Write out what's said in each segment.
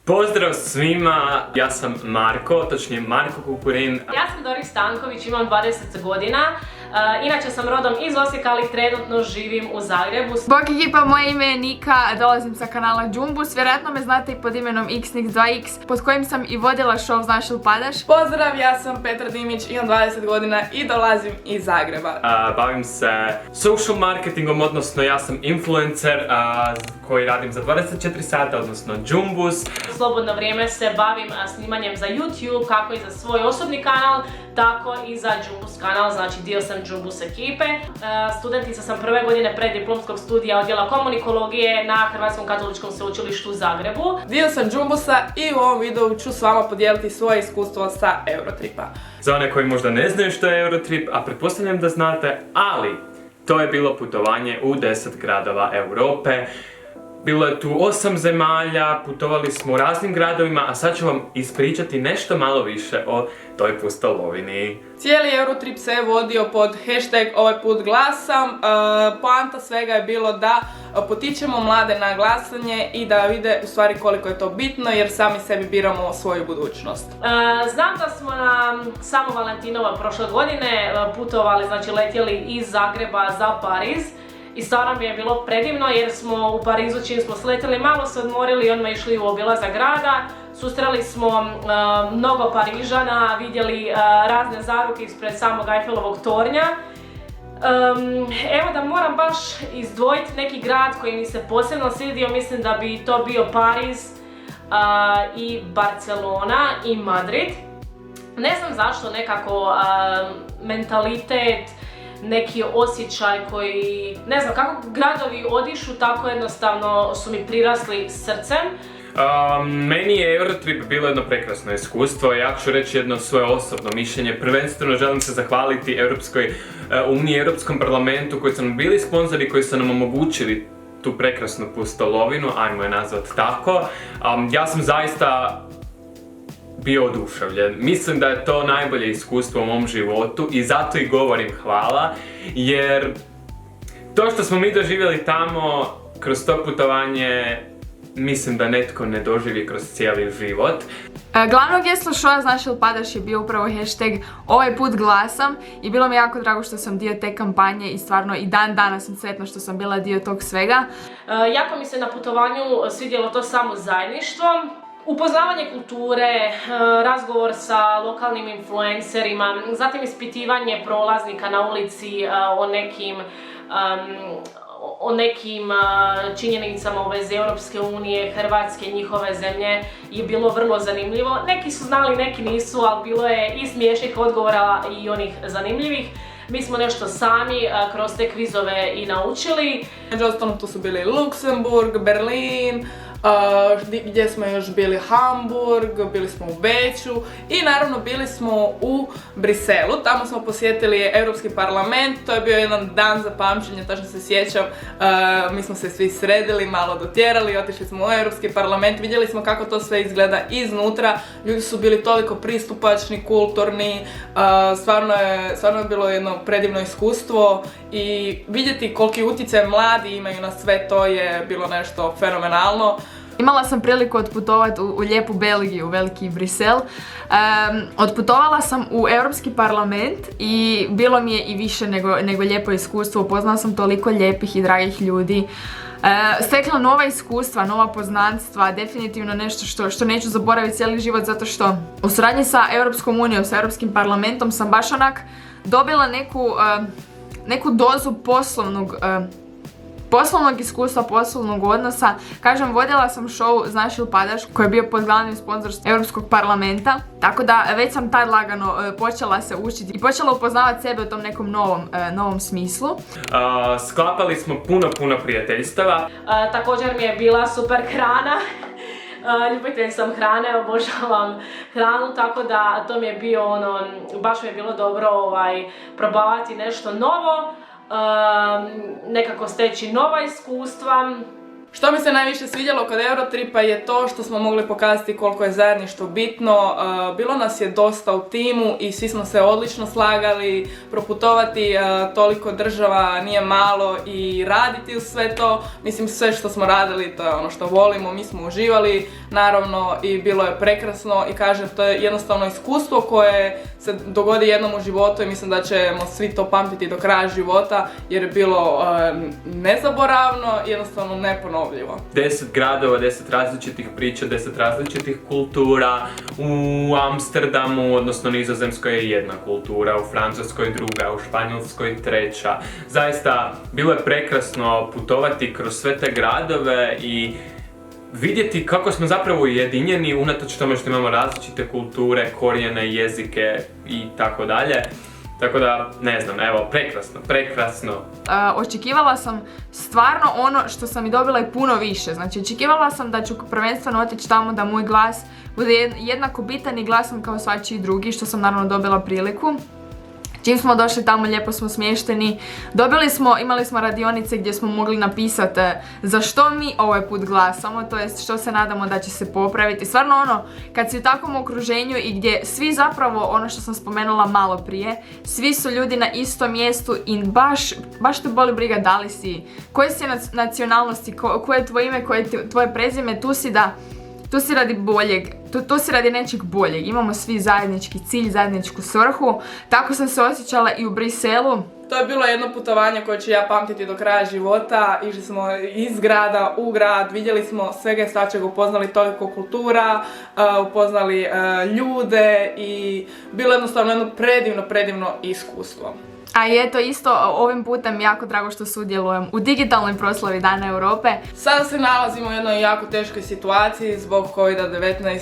Pozdrav svima, ja sam Marko, točnije Marko Kukurin. Ja sam Doris Stanković, imam 20 godina. Inače sam rodom iz Osijeka, ali trenutno živim u Zagrebu. Bok ekipa, moje ime je Nika, dolazim sa kanala Džumbus. Vjerojatno me znate i pod imenom XNix2X, pod kojim sam i vodila show Znaš ili padaš. Pozdrav, ja sam Petra Dimić, imam 20 godina i dolazim iz Zagreba. Bavim se social marketingom, odnosno ja sam influencer koji radim za 24 sata, odnosno Džumbus. Slobodno vrijeme se bavim snimanjem za YouTube, kako i za svoj osobni kanal, tako i za Džumbus kanal, znači dio sam Džumbus ekipe. Studentica sam prve godine preddiplomskog studija odjela komunikologije na Hrvatskom katoličkom sveučilištu u Zagrebu. Dio sam Džumbusa i u ovom videu ću s vama podijeliti svoje iskustvo sa Eurotripa. Za one koji možda ne znaju što je Eurotrip, a pretpostavljam da znate, ali to je bilo putovanje u 10 gradova Europe. Bilo je tu 8 zemalja, putovali smo u raznim gradovima, a sad ću vam ispričati nešto malo više o toj pustolovini. Cijeli Eurotrip se je vodio pod hashtag ovaj put glasam. Poanta svega je bilo da potičemo mlade na glasanje i da vide u stvari koliko je to bitno, jer sami sebi biramo svoju budućnost. Znam da smo na samo Valentinova prošle godine putovali, znači letjeli iz Zagreba za Pariz. I stvarno mi je bilo predivno jer smo u Parizu čim smo sletjeli, malo se odmorili i odmah išli u obilazak grada. Susreli smo mnogo Parižana, vidjeli razne zaruke ispred samog Eiffelovog tornja. Evo da moram baš izdvojiti neki grad koji mi se posebno svidio, mislim da bi to bio Pariz i Barcelona i Madrid. Ne znam zašto nekako mentalitet, neki osjećaj koji, ne znam, kako gradovi odišu, tako jednostavno su mi prirasli srcem. Meni je Eurotrip bilo jedno prekrasno iskustvo. Ja ću reći jedno svoje osobno mišljenje. Prvenstveno želim se zahvaliti Europskoj uniji, Europskom parlamentu koji su nam bili sponzori, koji su nam omogućili tu prekrasnu pustolovinu, ajmo je nazvati tako. Ja sam zaista bio oduševljen. Mislim da je to najbolje iskustvo u mom životu i zato i govorim hvala, jer to što smo mi doživjeli tamo kroz to putovanje, mislim da netko ne doživi kroz cijeli život. Glavno geslo showa Znaš ili padaš je bio upravo hashtag ovaj put glasam i bilo mi jako drago što sam dio te kampanje i stvarno i dan danas sam sretna što sam bila dio tog svega. Jako mi se na putovanju svidjelo to samo zajedništvo. Upoznavanje kulture, razgovor sa lokalnim influencerima, zatim ispitivanje prolaznika na ulici o nekim činjenicama u vezi Europske unije, Hrvatske, njihove zemlje je bilo vrlo zanimljivo. Neki su znali, neki nisu, ali bilo je i smiješnih odgovora i onih zanimljivih. Mi smo nešto sami kroz te kvizove i naučili. Među ostalom tu su bili Luksemburg, Berlin, gdje smo još bili Hamburg, bili smo u Beču i naravno bili smo u Briselu. Tamo smo posjetili Europski parlament, to je bio jedan dan za pamćenje, točno se sjećam. Mi smo se svi sredili, malo dotjerali, otišli smo u Europski parlament, vidjeli smo kako to sve izgleda iznutra. Ljudi su bili toliko pristupačni, kulturni, stvarno je bilo jedno predivno iskustvo i vidjeti koliki utjecaj mladi imaju na sve to je bilo nešto fenomenalno. Imala sam priliku otputovati u lijepu Belgiju, veliki Brisel. Otputovala sam u Europski parlament i bilo mi je i više nego lijepo iskustvo. Upoznala sam toliko lijepih i dragih ljudi. Stekla nova iskustva, nova poznanstva, definitivno nešto što neću zaboraviti cijeli život, zato što u suradnji sa Europskom unijom, sa Europskim parlamentom sam baš onak dobila neku dozu poslovnog iskustva, poslovnog odnosa. Kažem, vodila sam show Znaš ili padaš koji je bio pod glavnim sponzorstvom Europskog parlamenta, tako da već sam tad lagano počela se učiti i počela upoznavati sebe u tom nekom novom smislu. Sklapali smo puno prijateljstava. Također mi je bila super hrana. Ljubitelj sam hrane, obožavam hranu, tako da to mi je bio baš mi je bilo dobro probavati nešto novo, nekako steći nova iskustva. Što mi se najviše svidjelo kod Eurotripa je to što smo mogli pokazati koliko je zajedništvo bitno. Bilo nas je dosta u timu i svi smo se odlično slagali. Proputovati toliko država nije malo i raditi u sve to. Mislim, sve što smo radili to je ono što volimo, mi smo uživali naravno i bilo je prekrasno i kažem, to je jednostavno iskustvo koje se dogodi jednom u životu i mislim da ćemo svi to pamtiti do kraja života jer je bilo nezaboravno, jednostavno neponovljivo. 10 gradova, 10 različitih priča, 10 različitih kultura. U Amsterdamu, odnosno Nizozemskoj je jedna kultura, u Francuskoj druga, u Španjolskoj treća. Zaista, bilo je prekrasno putovati kroz sve te gradove i vidjeti kako smo zapravo ujedinjeni unatoč tome što imamo različite kulture, korijene, jezike i tako dalje. Tako da, ne znam, evo, prekrasno. Očekivala sam stvarno ono što sam i dobila i puno više. Znači, očekivala sam da ću prvenstveno otići tamo da moj glas bude jednako bitan i glasan kao svačiji drugi, što sam naravno dobila priliku. Čim smo došli tamo, lijepo smo smješteni. Imali smo radionice gdje smo mogli napisati za što mi ovaj put glasamo, to jest što se nadamo da će se popraviti. Stvarno ono, kad si u takvom okruženju i gdje svi zapravo, ono što sam spomenula malo prije, svi su ljudi na istom mjestu i baš te boli briga da li si, koje si nacionalnosti, koje je tvoje ime, koje je tvoje prezime, tu si radi boljeg, tu si radi nečeg boljeg. Imamo svi zajednički cilj, zajedničku svrhu. Tako sam se osjećala i u Briselu. To je bilo jedno putovanje koje ću ja pamtiti do kraja života. Išli smo iz grada u grad, vidjeli smo svega i svačega, upoznali toliko kultura, upoznali ljude i bilo jednostavno jedno predivno iskustvo. A i eto isto ovim putem jako drago što sudjelujem u digitalnoj proslavi Dana Europe. Sada se nalazimo u jednoj jako teškoj situaciji zbog COVID-19,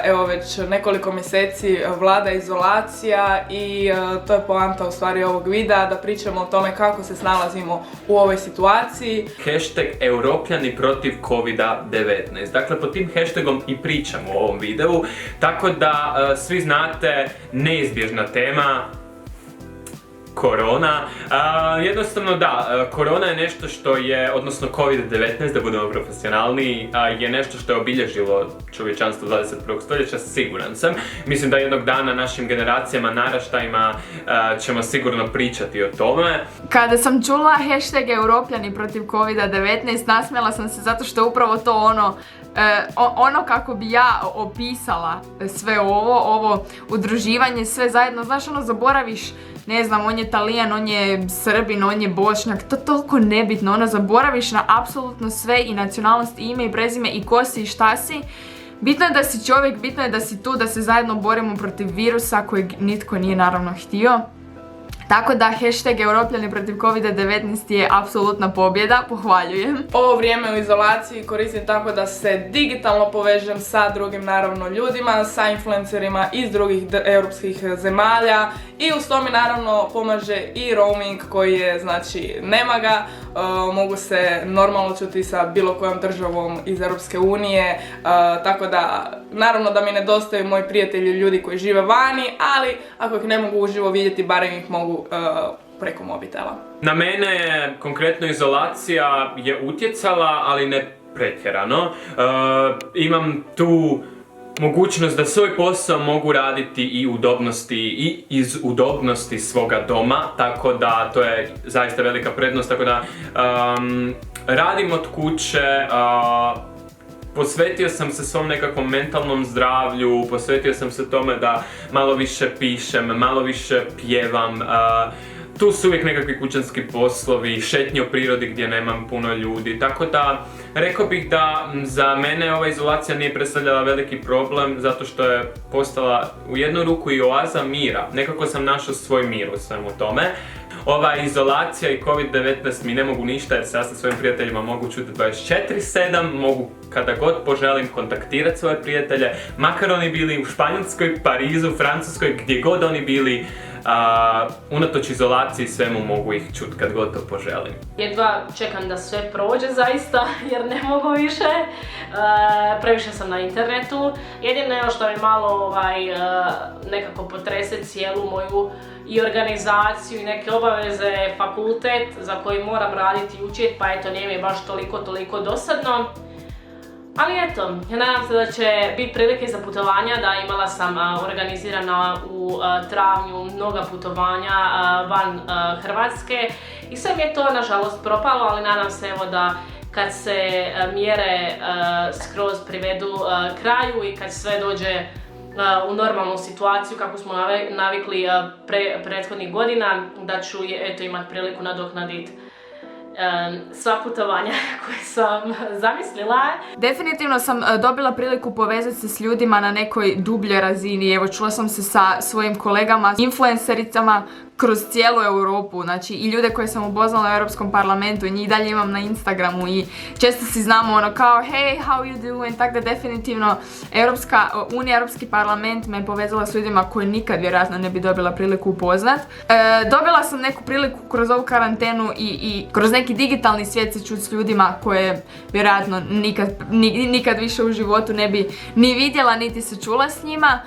evo već nekoliko mjeseci vlada izolacija i to je poanta u stvari ovog videa, da pričamo o tome kako se snalazimo u ovoj situaciji. Hashtag Europljani protiv COVID-19. Dakle, pod tim hashtagom i pričamo u ovom videu, tako da svi znate, neizbježna tema, korona. Jednostavno da, korona je nešto što je, odnosno COVID-19, da budemo profesionalni, je nešto što je obilježilo čovječanstvo 21. stoljeća, siguran sam. Mislim da jednog dana našim generacijama, naraštajima ćemo sigurno pričati o tome. Kada sam čula hashtag Europljani protiv COVID-19, nasmijala sam se zato što je upravo to ono kako bi ja opisala sve ovo udruživanje, sve zajedno, znaš ono, zaboraviš, ne znam, on je Talijan, on je Srbin, on je Bošnjak, to toliko nebitno, ono, zaboraviš na apsolutno sve i nacionalnost, i ime i prezime i ko si i šta si. Bitno je da si čovjek, bitno je da si tu, da se zajedno borimo protiv virusa kojeg nitko nije naravno htio. Tako da hashtag Europljani protiv COVID-19 je apsolutna pobjeda, pohvaljujem. Ovo vrijeme u izolaciji koristim tako da se digitalno povežem sa drugim naravno ljudima, sa influencerima iz drugih europskih zemalja i uz to mi naravno pomaže i roaming koji je, znači, nema ga, mogu se normalno čuti sa bilo kojom državom iz Europske unije, tako da naravno da mi nedostaju moji prijatelji, ljudi koji žive vani, ali ako ih ne mogu uživo vidjeti, barem ih mogu preko mobitela. Na mene konkretno izolacija je utjecala, ali ne pretjerano. Imam tu mogućnost da svoj posao mogu raditi i iz udobnosti svoga doma, tako da to je zaista velika prednost, tako da radim od kuće. Posvetio sam se svom nekakvom mentalnom zdravlju, posvetio sam se tome da malo više pišem, malo više pjevam. Tu su uvijek nekakvi kućanski poslovi, šetnje u prirodi gdje nemam puno ljudi, tako da rekao bih da za mene ova izolacija nije predstavljala veliki problem zato što je postala u jednu ruku i oaza mira. Nekako sam našao svoj mir u svemu tome. Ova izolacija i COVID-19 mi ne mogu ništa jer se ja sa svojim prijateljima mogu čuti 24/7, mogu kada god poželim kontaktirati svoje prijatelje, makar oni bili u Španjolskoj, Parizu, Francuskoj, gdje god oni bili. unatoč izolaciji svemu mogu ih čuti kad god to poželim. Jedva čekam da sve prođe zaista, jer ne mogu više. Previše sam na internetu. Jedino što mi malo nekako potrese cijelu moju i organizaciju i neke obaveze, fakultet za koji moram raditi i učiti, pa eto nije mi baš toliko dosadno. Ali eto, ja nadam se da će biti prilike za putovanja, da imala sam organizirana u travnju mnoga putovanja van Hrvatske i sve mi je to nažalost propalo, ali nadam se evo da kad se mjere skroz privedu kraju i kad sve dođe u normalnu situaciju kako smo navikli prethodnih godina, da ću eto imati priliku nadoknaditi sva putovanja koje sam zamislila. Definitivno sam dobila priliku povezati se s ljudima na nekoj dubljoj razini. Evo, čula sam se sa svojim kolegama, influencericama kroz cijelu Europu, znači i ljude koje sam upoznala u Europskom parlamentu i njih dalje imam na Instagramu i često si znamo ono kao hey, how you doing, tako da definitivno Europska unija, Europski parlament me povezala s ljudima koje nikad vjerojatno ne bi dobila priliku upoznat. Dobila sam neku priliku kroz ovu karantenu i kroz neki digitalni svijet se čuti s ljudima koje vjerojatno nikad više u životu ne bi ni vidjela niti se čula s njima.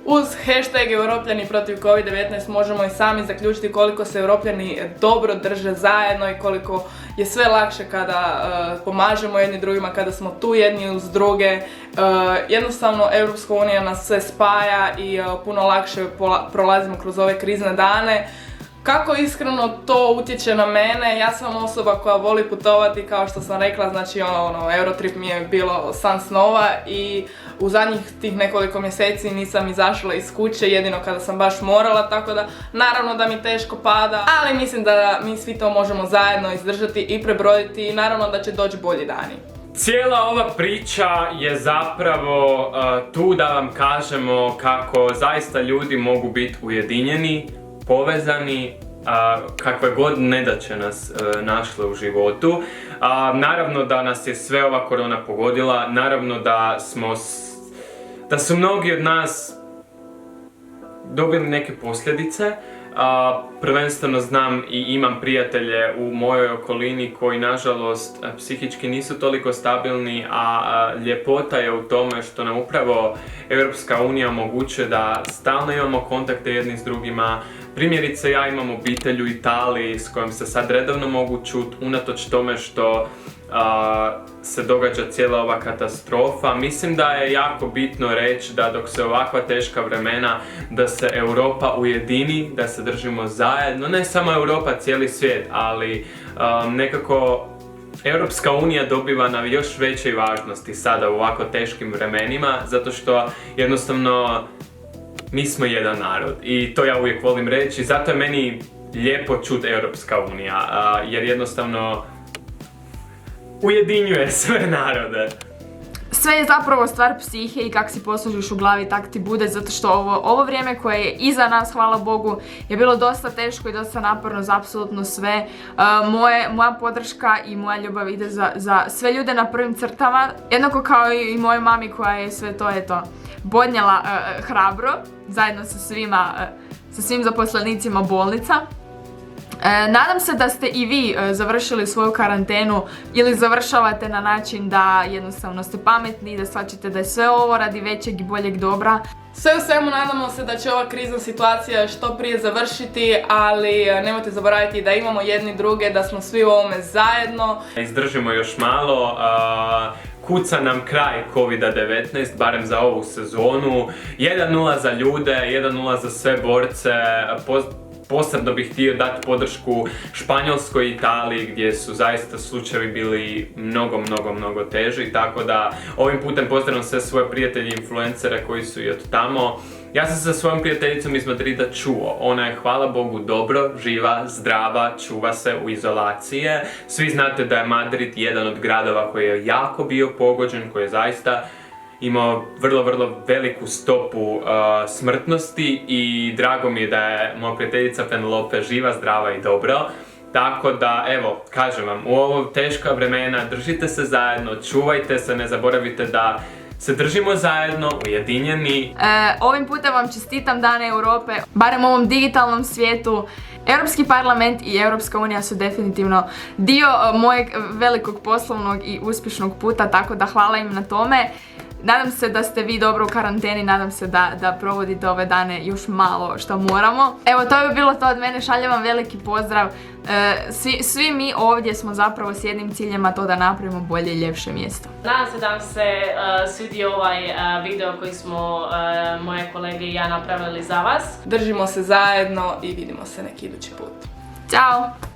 Uz hashtag Europljani protiv COVID-19 možemo i sami zaključiti koliko se Europljani dobro drže zajedno i koliko je sve lakše kada pomažemo jedni drugima, kada smo tu jedni uz druge. Jednostavno Europska unija nas sve spaja i puno lakše prolazimo kroz ove krizne dane. Kako iskreno to utječe na mene, ja sam osoba koja voli putovati, kao što sam rekla, znači Eurotrip mi je bilo san snova i u zadnjih tih nekoliko mjeseci nisam izašla iz kuće, jedino kada sam baš morala, tako da naravno da mi teško pada, ali mislim da mi svi to možemo zajedno izdržati i prebroditi i naravno da će doći bolji dani. Cijela ova priča je zapravo tu da vam kažemo kako zaista ljudi mogu biti ujedinjeni, povezani, kakve god nedaće nas našle u životu. Naravno da nas je sve ova korona pogodila, naravno da su mnogi od nas dobili neke posljedice. Prvenstveno znam i imam prijatelje u mojoj okolini koji nažalost psihički nisu toliko stabilni, a ljepota je u tome što nam upravo Europska unija omogućuje da stalno imamo kontakte jedni s drugima. Primjerice, ja imam obitelj u Italiji s kojom se sad redovno mogu čuti unatoč tome što se događa cijela ova katastrofa. Mislim da je jako bitno reći da dok se ovakva teška vremena, da se Europa ujedini, da se držimo zajedno, ne samo Europa, cijeli svijet, ali nekako Europska unija dobiva na još većoj važnosti sada u ovako teškim vremenima, zato što jednostavno mi smo jedan narod i to ja uvijek volim reći, zato je meni lijepo čut Europska unija, jer jednostavno ujedinjuje sve narode. Sve je zapravo stvar psihe i kak si poslužiš u glavi, tak ti bude, zato što ovo vrijeme koje je iza nas, hvala Bogu, je bilo dosta teško i dosta naporno za apsolutno sve. Moja podrška i moja ljubav ide za sve ljude na prvim crtama, jednako kao i mojoj mami koja je sve to podnijela hrabro, zajedno sa svim zaposlenicima bolnica. Nadam se da ste i vi završili svoju karantenu ili završavate na način da jednostavno ste pametni i da shvaćate da je sve ovo radi većeg i boljeg dobra. Sve u svemu nadamo se da će ova krizna situacija što prije završiti, ali nemojte zaboraviti da imamo jedni druge, da smo svi u ovome zajedno. Izdržimo još malo. Kuca nam kraj COVID-19, barem za ovu sezonu. 1-0 za ljude, 1-0 za sve borce. Posebno bih htio dati podršku Španjolskoj i Italiji gdje su zaista slučajevi bili mnogo teži, tako da ovim putem pozdravljam sve svoje prijatelje i influencere koji su i od tamo. Ja sam se sa svojom prijateljicom iz Madrida čuo, ona je hvala Bogu dobro, živa, zdrava, čuva se u izolacije. Svi znate da je Madrid jedan od gradova koji je jako bio pogođen, koji je zaista imao vrlo veliku stopu smrtnosti i drago mi je da je moja prijateljica Penelope živa, zdrava i dobro. Tako da, evo, kažem vam, u ovo teška vremena držite se zajedno, čuvajte se, ne zaboravite da se držimo zajedno, ujedinjeni. Ovim putem vam čestitam Dan Europe, barem u ovom digitalnom svijetu. Europski parlament i Europska unija su definitivno dio mojeg velikog poslovnog i uspješnog puta, tako da hvala im na tome. Nadam se da ste vi dobro u karanteni, nadam se da provodite ove dane još malo što moramo. Evo, to bi bilo to od mene, šaljem vam veliki pozdrav. Svi mi ovdje smo zapravo s jednim ciljem, a to da napravimo bolje i ljepše mjesto. Nadam se da vam se svidio ovaj video koji smo moje kolege i ja napravili za vas. Držimo se zajedno i vidimo se neki idući put. Ćao!